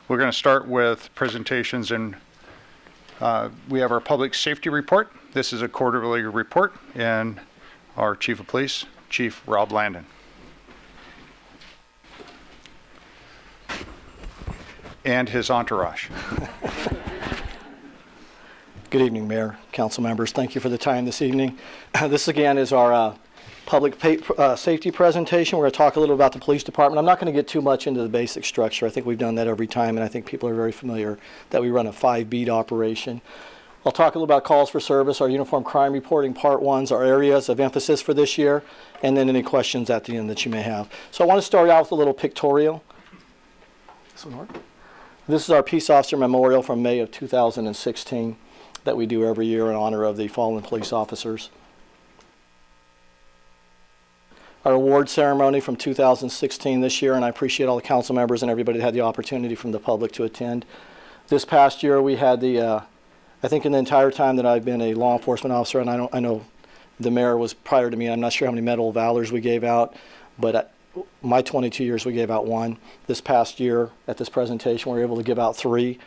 We're going to start with presentations, and we have our public safety report. This is a quarterly report, and our Chief of Police, Chief Rob Landon. And his entourage. Good evening, Mayor, council members. Thank you for the time this evening. This again is our public safety presentation. We're going to talk a little about the police department. I'm not going to get too much into the basic structure. I think we've done that every time, and I think people are very familiar that we run a 5-beat operation. I'll talk a little about calls for service, our uniform crime reporting part ones, our areas of emphasis for this year, and then any questions at the end that you may have. So I want to start out with a little pictorial. This one work? This is our Peace Officer Memorial from May of 2016 that we do every year in honor of the fallen police officers. Our award ceremony from 2016 this year, and I appreciate all the council members and everybody that had the opportunity from the public to attend. This past year we had the, I think in the entire time that I've been a law enforcement officer, and I know the mayor was prior to me, I'm not sure how many Medal of Valors we gave out, but my 22 years we gave out one. This past year at this presentation we were able to give out 3,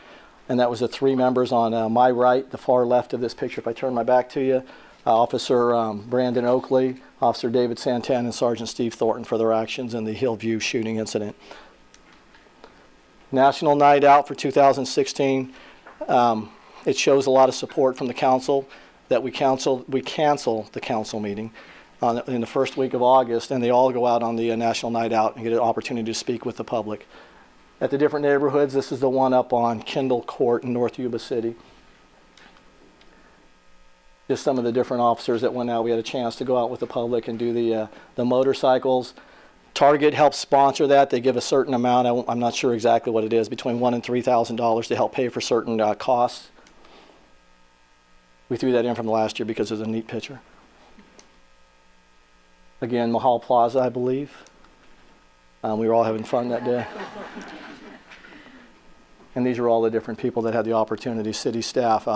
and that was the 3 members on my right, the far left of this picture if I turn my back to you. Officer Brandon Oakley, Officer David Santan, and Sergeant Steve Thornton for their actions in the Hillview shooting incident. National Night Out for 2016. It shows a lot of support from the council that we cancel the council meeting in the first week of August, and they all go out on the National Night Out and get an opportunity to speak with the public. At the different neighborhoods, this is the one up on Kendall Court in North Yuba City. Just some of the different officers that went out. We had a chance to go out with the public and do the motorcycles. Target helps sponsor that. They give a certain amount. I'm not sure exactly what it is, between $1,000 and $3,000 to help pay for certain costs. We threw that in from last year because it was a neat picture. Again, Mahal Plaza, I believe. We were all having fun that day. And these are all the different people that had the opportunity, city staff,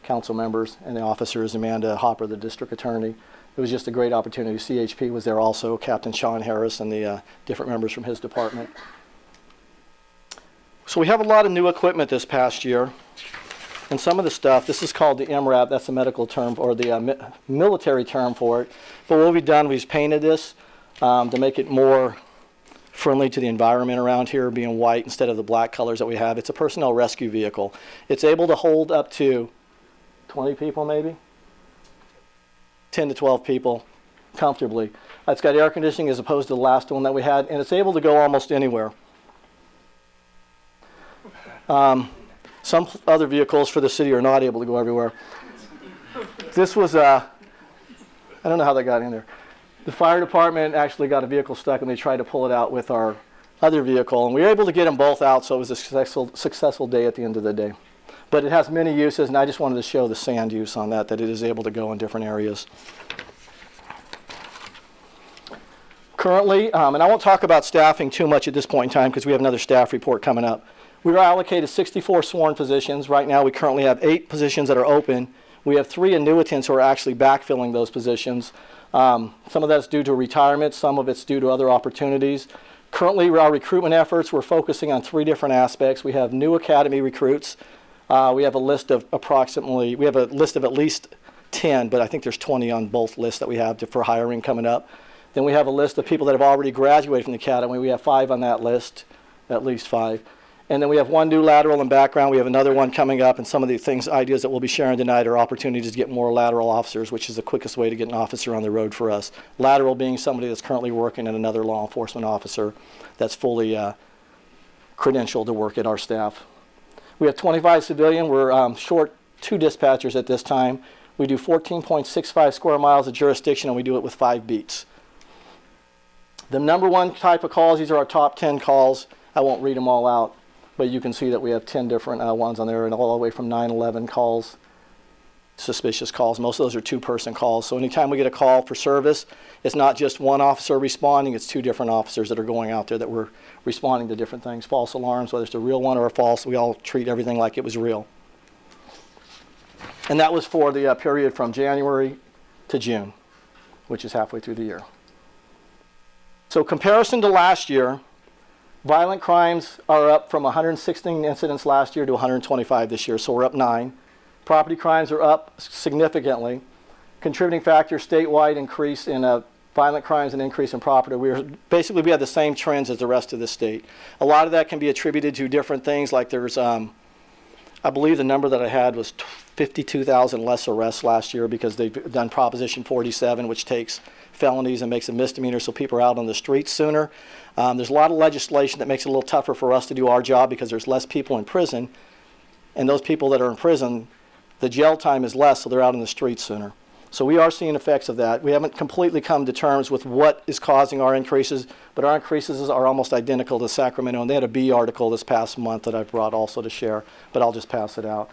council members, and the officers, Amanda Hopper, the district attorney. It was just a great opportunity. CHP was there also, Captain Sean Harris, and the different members from his department. So we have a lot of new equipment this past year. And some of the stuff, this is called the MRAP, that's the medical term, or the military term for it. But what we've done, we've painted this to make it more friendly to the environment around here, being white instead of the black colors that we have. It's a personnel rescue vehicle. It's able to hold up to 20 people maybe? 10 to 12 people comfortably. It's got air conditioning as opposed to the last one that we had, and it's able to go almost anywhere. Some other vehicles for the city are not able to go everywhere. This was, I don't know how they got in there. The fire department actually got a vehicle stuck and they tried to pull it out with our other vehicle, and we were able to get them both out, so it was a successful day at the end of the day. But it has many uses, and I just wanted to show the sand use on that it is able to go in different areas. Currently, and I won't talk about staffing too much at this point in time because we have another staff report coming up. We were allocated 64 sworn positions. Right now we currently have 8 positions that are open. We have 3 annuitants who are actually backfilling those positions. Some of that's due to retirement, some of it's due to other opportunities. Currently our recruitment efforts, we're focusing on 3 different aspects. We have new academy recruits. We have a list of at least 10, but I think there's 20 on both lists that we have for hiring coming up. Then we have a list of people that have already graduated from the academy. We have 5 on that list, at least 5. And then we have 1 new lateral and background. We have another one coming up, and some of the ideas that we'll be sharing tonight are opportunities to get more lateral officers, which is the quickest way to get an officer on the road for us. Lateral being somebody that's currently working at another law enforcement officer that's fully credentialed to work at our staff. We have 25 civilian. We're short 2 dispatchers at this time. We do 14.65 square miles of jurisdiction, and we do it with 5 beats. The number 1 type of calls, these are our top 10 calls. I won't read them all out, but you can see that we have 10 different ones on there, and all the way from 911 calls, suspicious calls. Most of those are 2-person calls. So anytime we get a call for service, it's not just 1 officer responding, it's 2 different officers that are going out there that we're responding to different things. False alarms, whether it's a real one or a false, we all treat everything like it was real. And that was for the period from January to June, which is halfway through the year. So comparison to last year, Violent crimes are up from 116 incidents last year to 125 this year, so we're up 9. Property crimes are up significantly. Contributing factor statewide increase in violent crimes and increase in property. We have the same trends as the rest of the state. A lot of that can be attributed to different things, like there's, I believe the number that I had was 52,000 less arrests last year because they've done Proposition 47, which takes felonies and makes them misdemeanors, so people are out on the streets sooner. There's a lot of legislation that makes it a little tougher for us to do our job because there's less people in prison, and those people that are in prison, the jail time is less, so they're out on the streets sooner. So we are seeing effects of that. We haven't completely come to terms with what is causing our increases, but our increases are almost identical to Sacramento, and they had a B article this past month that I've brought also to share, but I'll just pass it out.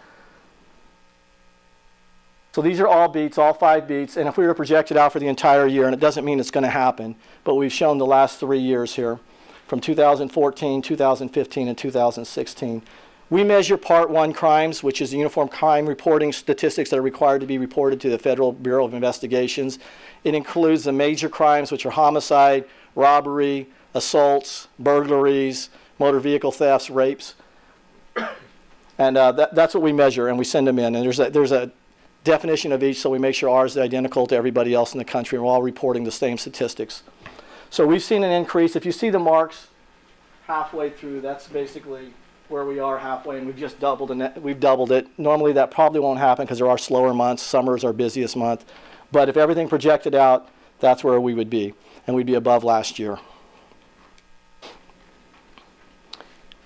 So these are all beats, all 5 beats, and if we were projected out for the entire year, and it doesn't mean it's going to happen, but we've shown the last 3 years here, from 2014, 2015, and 2016. We measure Part 1 crimes, which is the uniform crime reporting statistics that are required to be reported to the Federal Bureau of Investigations. It includes the major crimes, which are homicide, robbery, assaults, burglaries, motor vehicle thefts, rapes. And that's what we measure, and we send them in. And there's a definition of each, so we make sure ours is identical to everybody else in the country, and we're all reporting the same statistics. So we've seen an increase. If you see the marks halfway through, that's basically where we are halfway, and we've just doubled it. Normally that probably won't happen because there are slower months. Summer is our busiest month. But if everything projected out, that's where we would be, and we'd be above last year.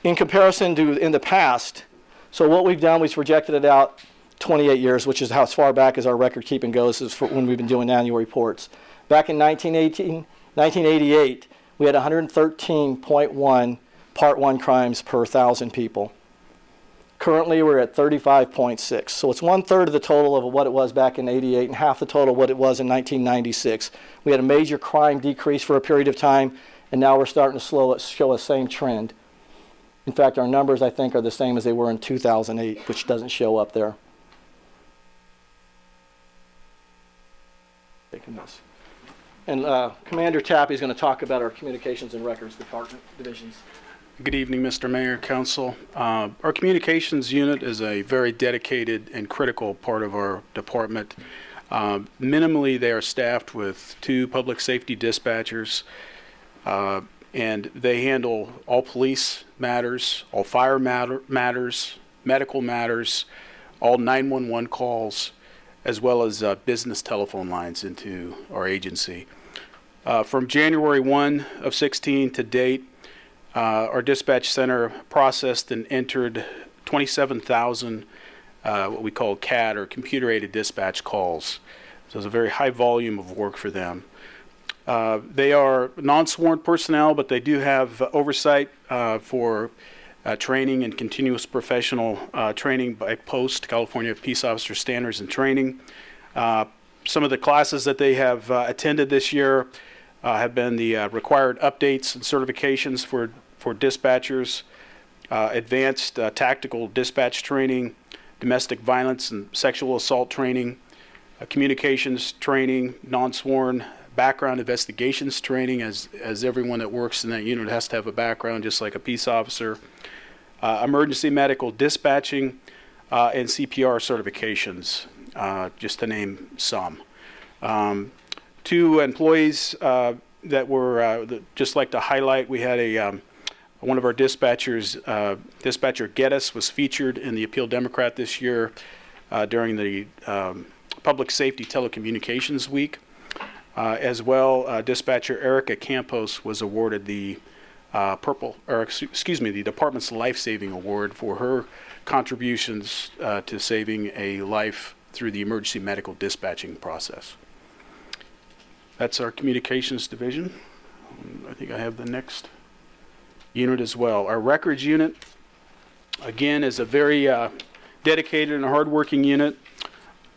In comparison to in the past, so what we've done, we've projected it out 28 years, which is how as far back as our record keeping goes, is for when we've been doing annual reports. Back in 1988, we had 113.1 Part 1 crimes per 1,000 people. Currently, we're at 35.6. So it's 1/3 of the total of what it was back in 88 and half the total of what it was in 1996. We had a major crime decrease for a period of time, and now we're starting to show a same trend. In fact, our numbers, I think, are the same as they were in 2008, which doesn't show up there. Taking this. And Commander Tappy is going to talk about our Communications and Records Department divisions. Good evening, Mr. Mayor, Council. Our communications unit is a very dedicated and critical part of our department. Minimally, they are staffed with 2 public safety dispatchers, and they handle all police matters, all fire matters, medical matters, all 911 calls, as well as business telephone lines into our agency. From January 1 of 16 to date, our dispatch center processed and entered 27,000 what we call CAD, or computer-aided dispatch calls. So it's a very high volume of work for them. They are non-sworn personnel, but they do have oversight for training and continuous professional training by POST, California Peace Officer Standards and Training. Some of the classes that they have attended this year have been the required updates and certifications for dispatchers, advanced tactical dispatch training, domestic violence and sexual assault training, communications training, non-sworn background investigations training, as everyone that works in that unit has to have a background just like a peace officer, emergency medical dispatching, and CPR certifications, just to name some. 2 employees that were just like to highlight. We had one of our dispatchers, Dispatcher Geddes, was featured in the Appeal Democrat this year during the Public Safety Telecommunications Week. As well, Dispatcher Erica Campos was awarded the the Department's Life Saving Award for her contributions to saving a life through the emergency medical dispatching process. That's our communications division. I think I have the next unit as well. Our records unit, again, is a very dedicated and hardworking unit.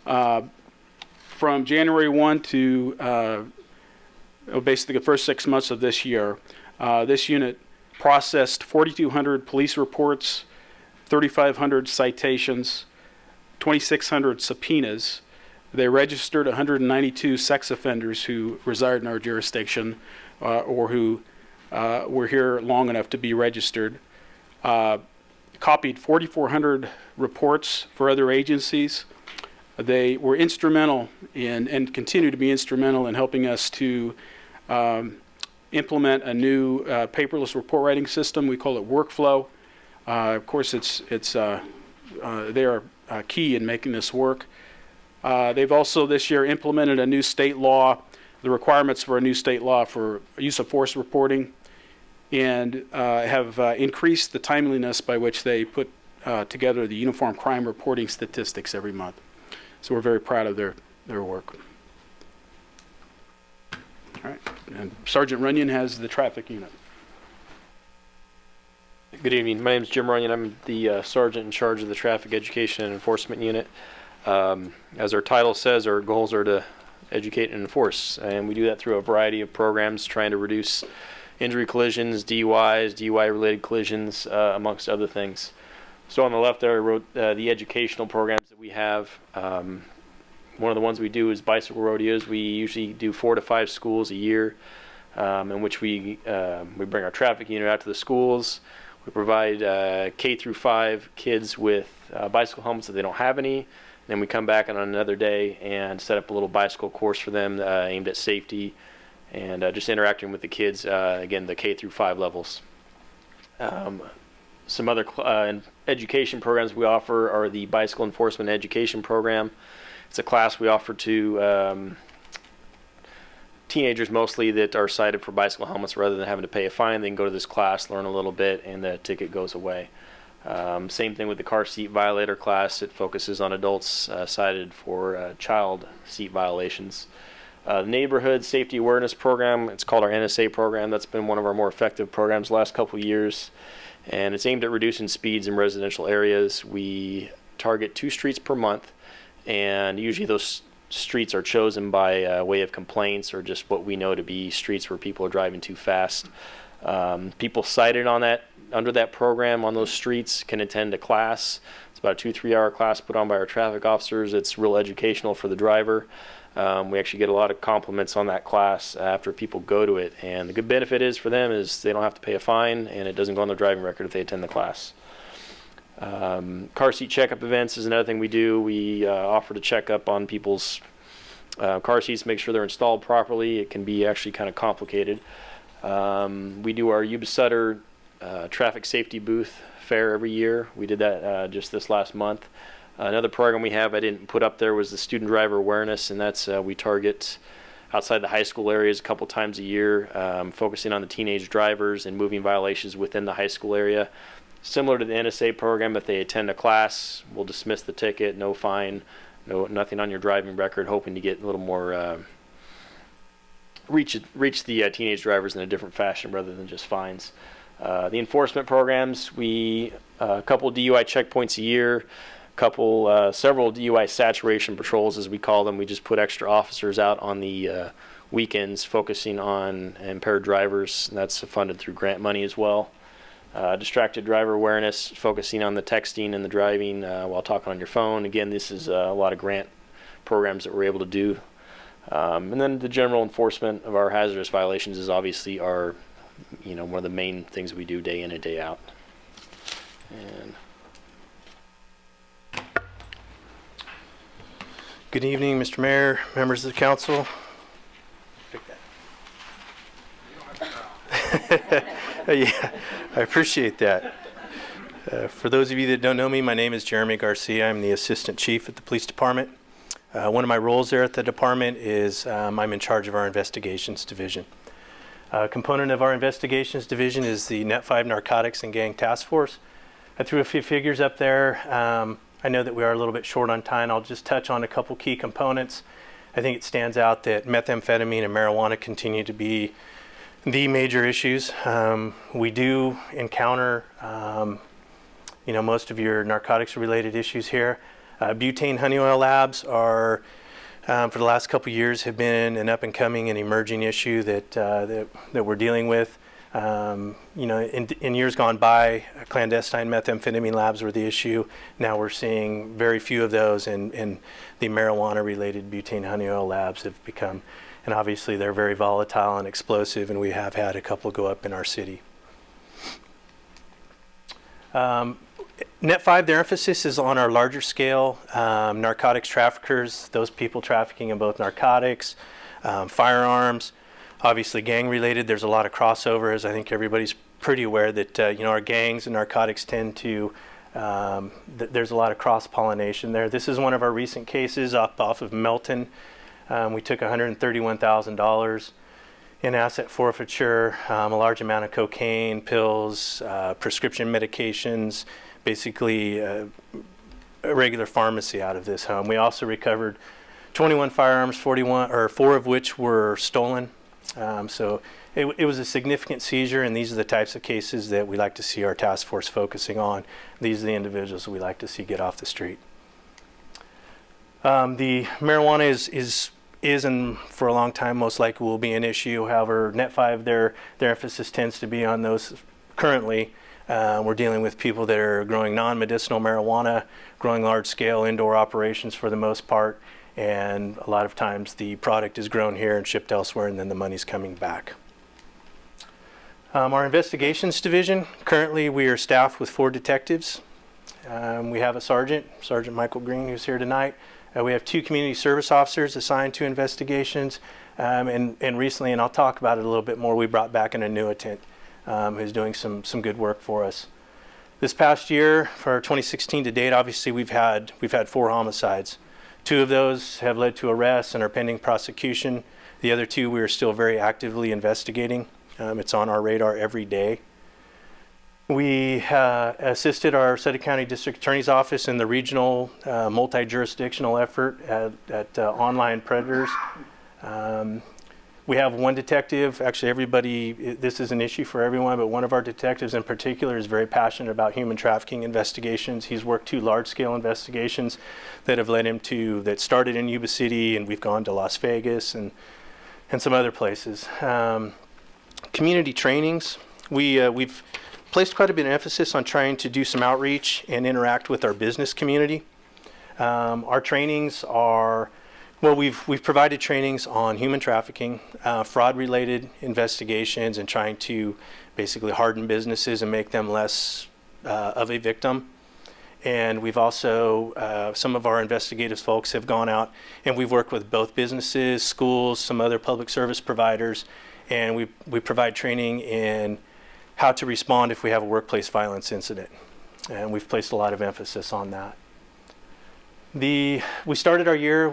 From January 1 to basically the first 6 months of this year, this unit processed 4,200 police reports, 3,500 citations, 2,600 subpoenas. They registered 192 sex offenders who reside in our jurisdiction or who were here long enough to be registered. Copied 4,400 reports for other agencies. They were instrumental in, and continue to be instrumental in helping us to implement a new paperless report writing system. We call it Workflow. Of course, they are key in making this work. They've also this year implemented a new state law, the requirements for a new state law for use of force reporting, and have increased the timeliness by which they put together the uniform crime reporting statistics every month. So we're very proud of their work. All right, and Sergeant Runyon has the traffic unit. Good evening. My name is Jim Runyon. I'm the sergeant in charge of the Traffic Education and Enforcement Unit. As our title says, our goals are to educate and enforce, and we do that through a variety of programs trying to reduce injury collisions, DUIs, DUI-related collisions, amongst other things. So on the left there, I wrote the educational programs that we have. One of the ones we do is bicycle rodeos. We usually do 4 to 5 schools a year, in which we bring our traffic unit out to the schools. We provide K through 5 kids with bicycle helmets if they don't have any. Then we come back on another day and set up a little bicycle course for them aimed at safety and just interacting with the kids, again, the K through 5 levels. Some other education programs we offer are the Bicycle Enforcement Education Program. It's a class we offer to teenagers mostly that are cited for bicycle helmets. Rather than having to pay a fine, they can go to this class, learn a little bit, and the ticket goes away. Same thing with the car seat violator class. It focuses on adults cited for child seat violations. Neighborhood Safety Awareness Program, it's called our NSA program. That's been one of our more effective programs the last couple of years. And it's aimed at reducing speeds in residential areas. We target 2 streets per month, and usually those streets are chosen by way of complaints or just what we know to be streets where people are driving too fast. People cited on that, under that program on those streets, can attend a class. It's about a 2-3 hour class put on by our traffic officers. It's real educational for the driver. We actually get a lot of compliments on that class after people go to it, and the good benefit is for them is they don't have to pay a fine, and it doesn't go on their driving record if they attend the class. Car seat checkup events is another thing we do. We offer to check up on people's car seats, make sure they're installed properly. It can be actually kind of complicated. We do our Yuba City traffic safety booth fair every year. We did that just this last month. Another program we have I didn't put up there was the student driver awareness, and that's we target outside the high school areas a couple times a year, focusing on the teenage drivers and moving violations within the high school area. Similar to the NSA program, if they attend a class, we'll dismiss the ticket, no fine, nothing on your driving record, hoping to get a little more reach the teenage drivers in a different fashion rather than just fines. The enforcement programs, we a couple DUI checkpoints a year. Several DUI saturation patrols, as we call them. We just put extra officers out on the weekends focusing on impaired drivers, and that's funded through grant money as well. Distracted driver awareness, focusing on the texting and the driving while talking on your phone. Again, this is a lot of grant programs that we're able to do. And then the general enforcement of our hazardous violations is obviously one of the main things we do day in and day out. And good evening, Mr. Mayor, members of the council. Yeah, I appreciate that. For those of you that don't know me, my name is Jeremy Garcia. I'm the assistant chief at the police department. One of my roles there at the department is I'm in charge of our investigations division. A component of our investigations division is the Net 5 Narcotics and Gang Task Force. I threw a few figures up there. I know that we are a little bit short on time. I'll just touch on a couple key components. I think it stands out that methamphetamine and marijuana continue to be the major issues. We do encounter, most of your narcotics-related issues here. Butane honey oil labs are, for the last couple of years, have been an up-and-coming and emerging issue that we're dealing with. In years gone by, clandestine methamphetamine labs were the issue. Now we're seeing very few of those, and the marijuana-related butane honey oil labs have become and obviously they're very volatile and explosive, and we have had a couple go up in our city. Net 5, their emphasis is on our larger scale narcotics traffickers, those people trafficking in both narcotics, firearms, obviously gang related. There's a lot of crossover, as I think everybody's pretty aware that our gangs and narcotics tend to, there's a lot of cross-pollination there. This is one of our recent cases off of Melton. We took $131,000 in asset forfeiture, a large amount of cocaine, pills, prescription medications, basically a regular pharmacy out of this home. We also recovered 21 firearms, 4 of which were stolen. So it was a significant seizure, and these are the types of cases that we like to see our task force focusing on. These are the individuals that we like to see get off the street. The marijuana is and for a long time most likely will be an issue. However, Net 5, their emphasis tends to be on those currently. We're dealing with people that are growing non-medicinal marijuana, growing large-scale indoor operations for the most part, and a lot of times the product is grown here and shipped elsewhere, and then the money's coming back. Our investigations division, currently we are staffed with 4 detectives. We have a Sergeant Michael Green, who's here tonight. We have 2 community service officers assigned to investigations, and recently, and I'll talk about it a little bit more, we brought back an annuitant who's doing some good work for us. This past year, for 2016 to date, obviously we've had 4 homicides. 2 of those have led to arrests and are pending prosecution. The other 2 we are still very actively investigating. It's on our radar every day. We assisted our Sutter County District Attorney's Office in the regional multi-jurisdictional effort at online predators. We have 1 detective, actually everybody, this is an issue for everyone, but one of our detectives in particular is very passionate about human trafficking investigations. He's worked 2 large-scale investigations that have led him to, that started in Yuba City, and we've gone to Las Vegas and some other places. Community trainings, we've placed quite a bit of emphasis on trying to do some outreach and interact with our business community. Our trainings are, well, we've provided trainings on human trafficking, fraud-related investigations, and trying to basically harden businesses and make them less of a victim. And we've also, some of our investigative folks have gone out and we've worked with both businesses, schools, some other public service providers, and we provide training in how to respond if we have a workplace violence incident. And we've placed a lot of emphasis on that. We started our year,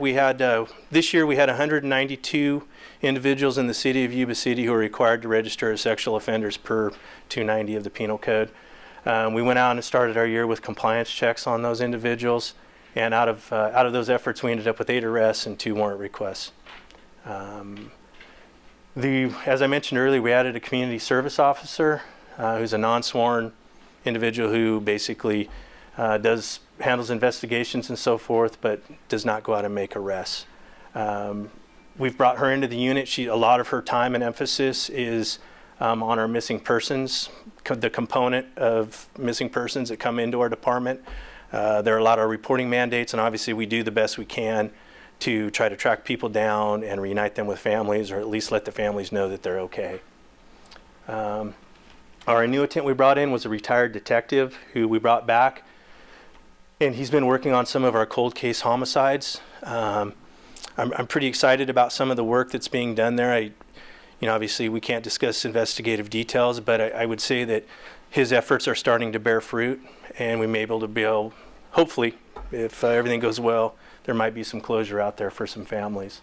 this year we had 192 individuals in the city of Yuba City who are required to register as sexual offenders per 290 of the Penal Code. We went out and started our year with compliance checks on those individuals, and out of those efforts we ended up with 8 arrests and 2 warrant requests. As I mentioned earlier, we added a community service officer who's a non-sworn individual who basically handles investigations and so forth, but does not go out and make arrests. We've brought her into the unit. A lot of her time and emphasis is on our missing persons, the component of missing persons that come into our department. There are a lot of reporting mandates, and obviously we do the best we can to try to track people down and reunite them with families, or at least let the families know that they're okay. Our annuitant we brought in was a retired detective who we brought back, and he's been working on some of our cold case homicides. I'm pretty excited about some of the work that's being done there. Obviously we can't discuss investigative details, but I would say that his efforts are starting to bear fruit, and we may be able, hopefully, if everything goes well, there might be some closure out there for some families.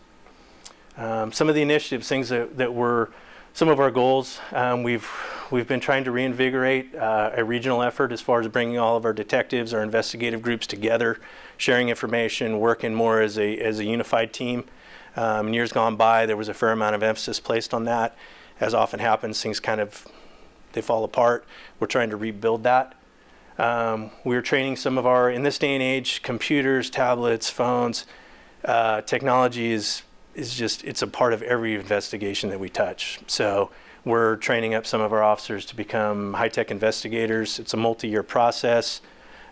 Some of the initiatives, things that were some of our goals, we've been trying to reinvigorate a regional effort as far as bringing all of our detectives, our investigative groups together, sharing information, working more as a unified team. In years gone by, there was a fair amount of emphasis placed on that. As often happens, things they fall apart. We're trying to rebuild that. We're training some of our, in this day and age, computers, tablets, phones, technology is just, it's a part of every investigation that we touch. So we're training up some of our officers to become high-tech investigators. It's a multi-year process.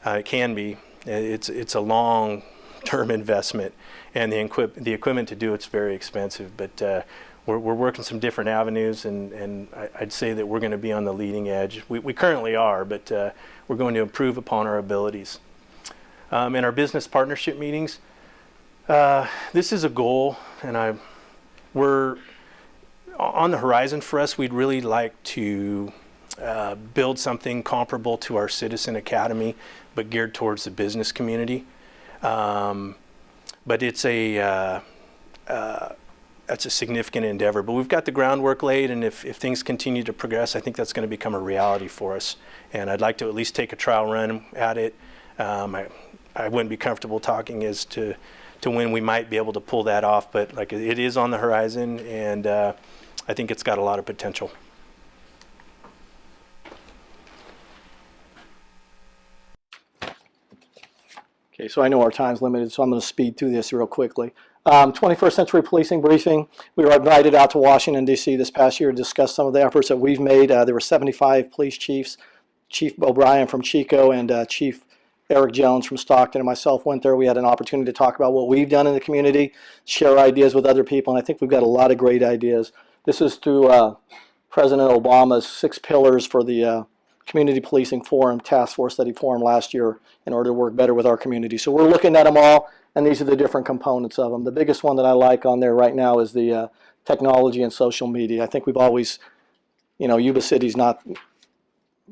It can be. It's a long long-term investment, and the equipment to do it's very expensive. But we're working some different avenues, and I'd say that we're going to be on the leading edge. We currently are, but we're going to improve upon our abilities. In our business partnership meetings, this is a goal, and we're on the horizon for us. We'd really like to build something comparable to our Citizen Academy, but geared towards the business community. But it's that's a significant endeavor. But we've got the groundwork laid, and if things continue to progress, I think that's going to become a reality for us. And I'd like to at least take a trial run at it. I wouldn't be comfortable talking as to when we might be able to pull that off, but like it is on the horizon, and I think it's got a lot of potential. Okay, so I know our time's limited, so I'm going to speed through this real quickly. 21st Century Policing Briefing. We were invited out to Washington, D.C. this past year to discuss some of the efforts that we've made. There were 75 police chiefs. Chief O'Brien from Chico and Chief Eric Jones from Stockton and myself went there. We had an opportunity to talk about what we've done in the community, share ideas with other people, and I think we've got a lot of great ideas. This is through President Obama's 6 pillars for the Community Policing Forum task force that he formed last year in order to work better with our community. So we're looking at them all, and these are the different components of them. The biggest one that I like on there right now is the technology and social media. I think we've always, Yuba City's not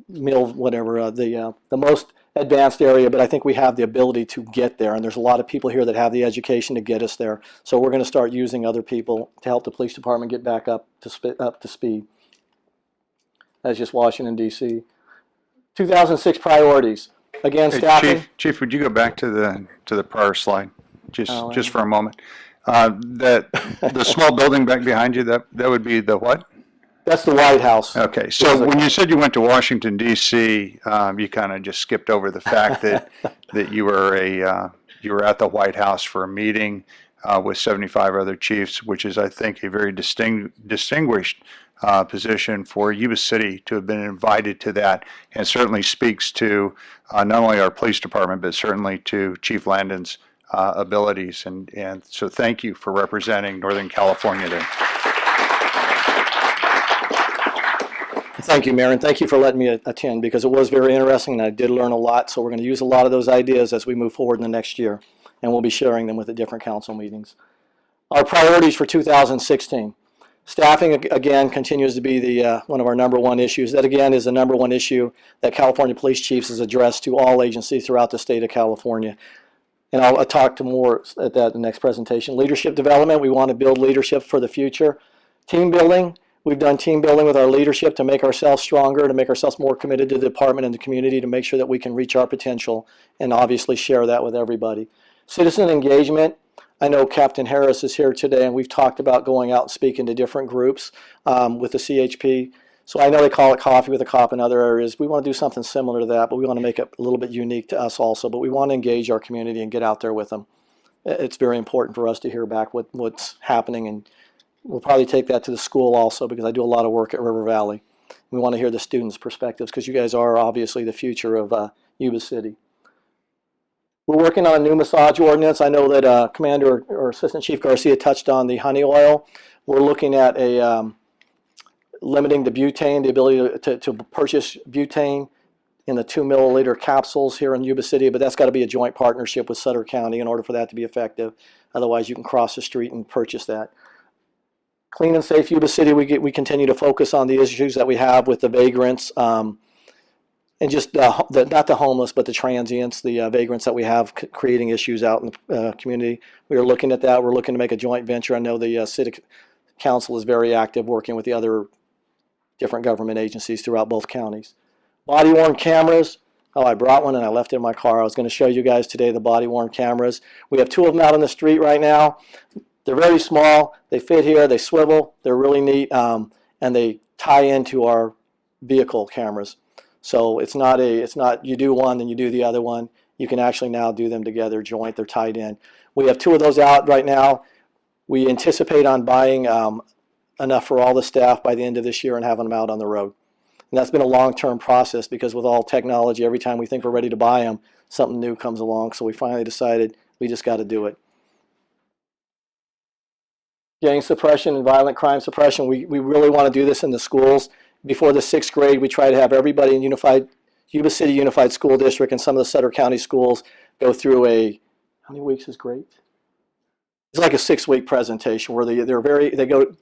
the most advanced area, but I think we have the ability to get there, and there's a lot of people here that have the education to get us there. So we're going to start using other people to help the police department get back up to speed. That's just Washington, D.C. 2006 priorities. Again, Hey, staffing. Chief, would you go back to the prior slide, just for a moment? The small building back behind you, that would be the what? That's the White House. Okay, so when you said you went to Washington D.C., you kind of just skipped over the fact that you were at the White House for a meeting with 75 other chiefs, which is, I think, a very distinguished position for Yuba City to have been invited to that, and certainly speaks to not only our police department, but certainly to Chief Landon's abilities. And so thank you for representing Northern California there. Thank you, Mayor, and thank you for letting me attend, because it was very interesting and I did learn a lot. So we're going to use a lot of those ideas as we move forward in the next year, and we'll be sharing them with the different council meetings. Our priorities for 2016. Staffing, again, continues to be the one of our #1 issues. That, again, is the #1 issue that California Police Chiefs has addressed to all agencies throughout the state of California. And I'll talk to more at that in the next presentation. Leadership development, we want to build leadership for the future. Team building, we've done team building with our leadership to make ourselves stronger, to make ourselves more committed to the department and the community, to make sure that we can reach our potential and obviously share that with everybody. Citizen engagement, I know Captain Harris is here today, and we've talked about going out and speaking to different groups with the CHP. So I know they call it Coffee with a Cop in other areas. We want to do something similar to that, but we want to make it a little bit unique to us also. But we want to engage our community and get out there with them. It's very important for us to hear back what's happening, and we'll probably take that to the school also, because I do a lot of work at River Valley. We want to hear the students' perspectives, because you guys are obviously the future of Yuba City. We're working on a new massage ordinance. I know that Commander or Assistant Chief Garcia touched on the honey oil. We're looking at limiting the butane, the ability to purchase butane in the 2 milliliter capsules here in Yuba City, but that's got to be a joint partnership with Sutter County in order for that to be effective. Otherwise, you can cross the street and purchase that. Clean and safe Yuba City, we continue to focus on the issues that we have with the vagrants, and just not the homeless, but the transients, the vagrants that we have creating issues out in the community. We are looking at that. We're looking to make a joint venture. I know the City Council is very active working with the other different government agencies throughout both counties. Body-worn cameras. Oh, I brought one and I left it in my car. I was going to show you guys today the body-worn cameras. We have 2 of them out on the street right now. They're very small. They fit here. They swivel. They're really neat, and they tie into our vehicle cameras. So it's not you do one then you do the other one. You can actually now do them together, joint. They're tied in. We have 2 of those out right now. We anticipate on buying enough for all the staff by the end of this year and having them out on the road. And that's been a long-term process, because with all technology, every time we think we're ready to buy them, something new comes along. So we finally decided We just got to do it. Gang suppression and violent crime suppression, we really want to do this in the schools. Before the 6th grade, we try to have everybody in Yuba City Unified School District and some of the Sutter County schools go through how many weeks is great? It's like a 6-week presentation where they go,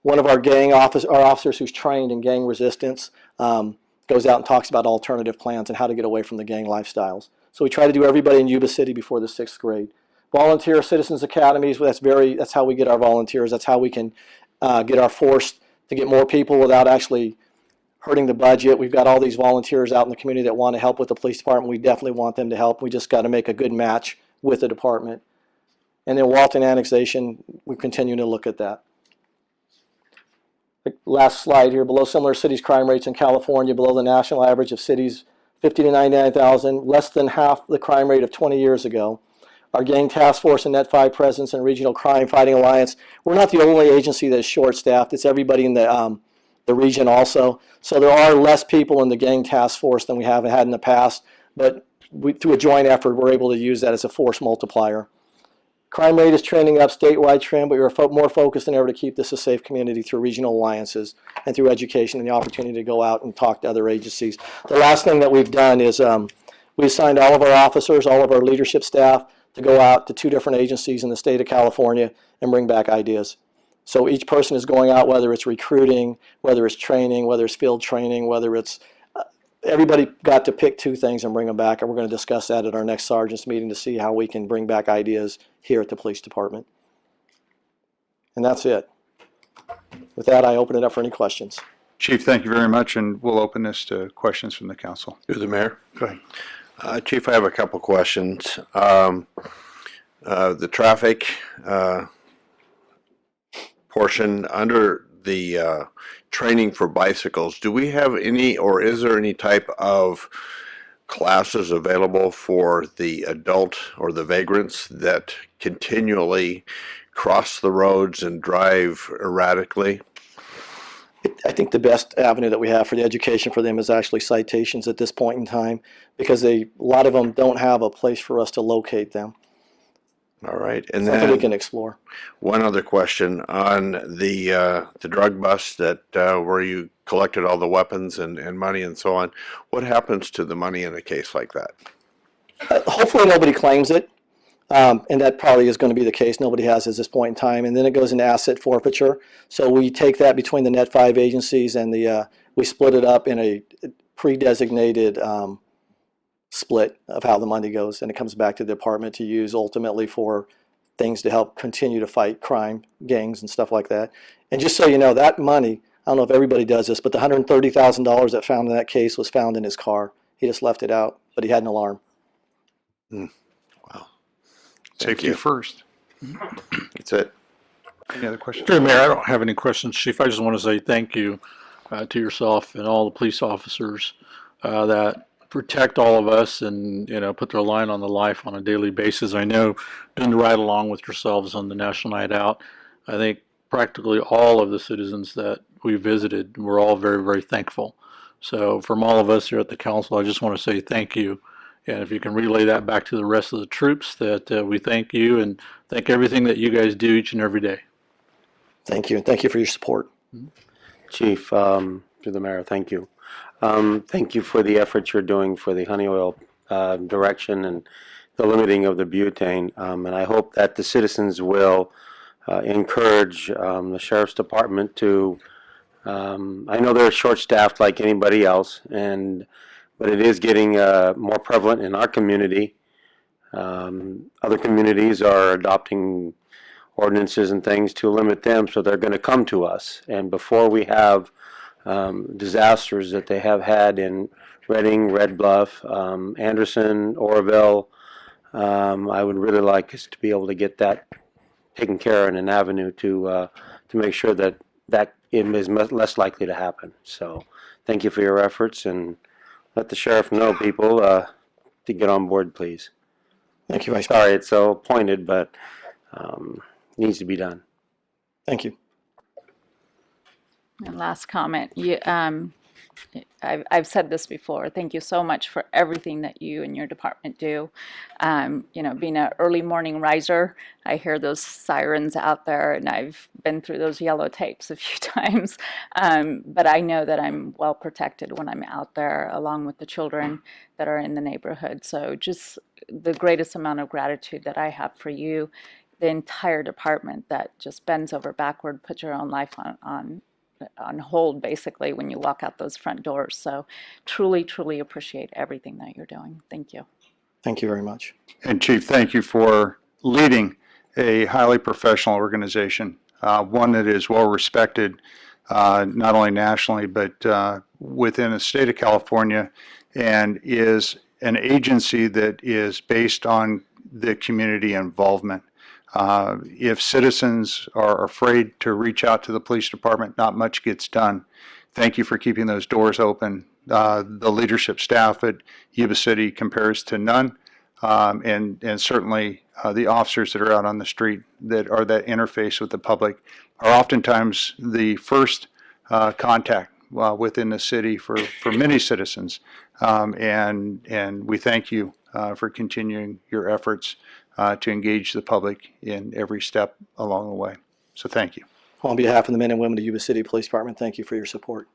one of our officers who's trained in gang resistance goes out and talks about alternative plans and how to get away from the gang lifestyles. So we try to do everybody in Yuba City before the 6th grade. Volunteer Citizens Academies, that's how we get our volunteers. That's how we can get our force to get more people without actually hurting the budget. We've got all these volunteers out in the community that want to help with the police department. We definitely want them to help. We just got to make a good match with the department. And then Walton annexation, we continue to look at that. The last slide here, below similar cities' crime rates in California, below the national average of cities 50 to 99,000, less than half the crime rate of 20 years ago. Our gang task force and Net 5 presence and Regional Crime Fighting Alliance, we're not the only agency that's short-staffed. It's everybody in the region also. So there are less people in the gang task force than we have had in the past, but through a joint effort, we're able to use that as a force multiplier. Crime rate is trending up, statewide trend, but we're more focused than ever to keep this a safe community through regional alliances and through education and the opportunity to go out and talk to other agencies. The last thing that we've done is we assigned all of our officers, all of our leadership staff to go out to 2 different agencies in the state of California and bring back ideas. So each person is going out, whether it's recruiting, whether it's training, whether it's field training, whether it's everybody got to pick 2 things and bring them back, and we're going to discuss that at our next sergeant's meeting to see how we can bring back ideas here at the police department. And that's it. With that, I open it up for any questions. Chief, thank you very much, and we'll open this to questions from the council. Through the mayor. Go ahead. Chief, I have a couple questions. The traffic portion under the training for bicycles, do we have any, or is there any type of classes available for the adult or the vagrants that continually cross the roads and drive erratically? I think the best avenue that we have for the education for them is actually citations at this point in time, because a lot of them don't have a place for us to locate them. All right, and Something we then can explore. one other question on the drug bust that where you collected all the weapons and money and so on. What happens to the money in a case like that? Hopefully nobody claims it, and that probably is going to be the case. Nobody has at this point in time, and then it goes into asset forfeiture. So we take that between the Net 5 agencies and we split it up in a pre-designated split of how the money goes, and it comes back to the department to use ultimately for things to help continue to fight crime, gangs, and stuff like that. And just so you know, that money, I don't know if everybody does this, but the $130,000 that found in that case was found in his car. He just left it out, but he had an alarm. Wow. Safety you. first. That's it. Any other questions? Mr. Mayor, I don't have any questions, Chief. I just want to say thank you to yourself and all the police officers that protect all of us and, put their line on the life on a daily basis. I know doing the ride along with yourselves on the National Night Out, I think practically all of the citizens that we visited were all very, very thankful. So from all of us here at the council, I just want to say thank you. And if you can relay that back to the rest of the troops, that we thank you and thank everything that you guys do each and every day. Thank you, and thank you for your support. Chief, through the mayor, thank you. Thank you for the efforts you're doing for the honey oil direction and the limiting of the butane. And I hope that the citizens will encourage the Sheriff's Department to, I know they're short-staffed like anybody else, but it is getting more prevalent in our community. Other communities are adopting ordinances and things to limit them, so they're going to come to us. And before we have disasters that they have had in Reading, Red Bluff, Anderson, Oroville, I would really like us to be able to get that taken care of in an avenue to make sure that it is less likely to happen. So thank you for your efforts, and let the sheriff know, people, to get on board, please. Thank you, Vice Mayor. Sorry it's so pointed, but it needs to be done. Thank you. And last comment, I've said this before. Thank you so much for everything that you and your department do. You know, being an early morning riser, I hear those sirens out there, and I've been through those yellow tapes a few times. But I know that I'm well protected when I'm out there, along with the children that are in the neighborhood. So just the greatest amount of gratitude that I have for you, the entire department that just bends over backward, puts your own life on hold basically when you walk out those front doors. So truly appreciate everything that you're doing. Thank you. Thank you very much. And Chief, thank you for leading a highly professional organization, one that is well respected, not only nationally, but within the state of California, and is an agency that is based on the community involvement. If citizens are afraid to reach out to the police department, not much gets done. Thank you for keeping those doors open. The leadership staff at Yuba City compares to none, and certainly the officers that are out on the street that are that interface with the public are oftentimes the first contact within the city for many citizens. And we thank you for continuing your efforts to engage the public in every step along the way. So thank you. On behalf of the men and women of Yuba City Police Department, thank you for your support.